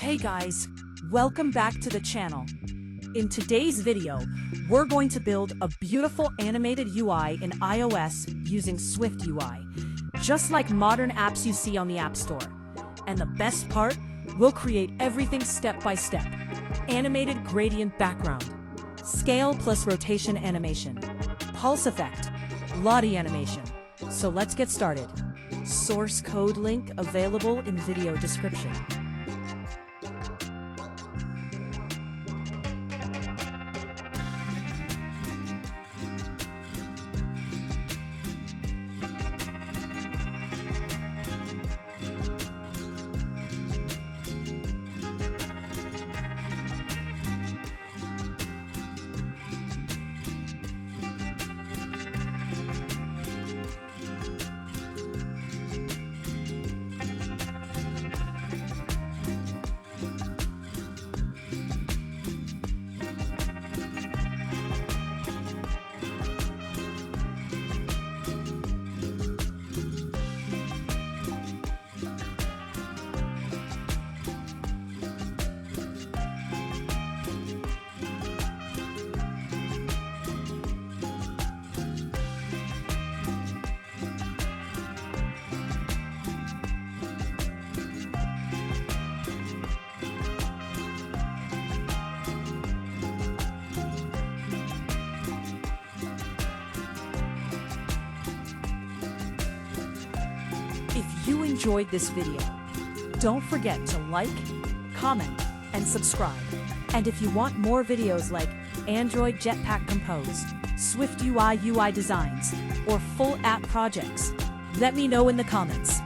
Hey guys, welcome back to the channel. In today's video, we're going to build a beautiful animated UI in iOS using SwiftUI, just like modern apps you see on the App Store. And the best part, we'll create everything step by step. Animated gradient background, scale plus rotation animation, pulse effect, Lottie animation. So let's get started. Source code link available in video description. If you enjoyed this video, don't forget to like, comment, and subscribe. And if you want more videos like Android Jetpack Compose, SwiftUI UI designs, or full app projects, let me know in the comments.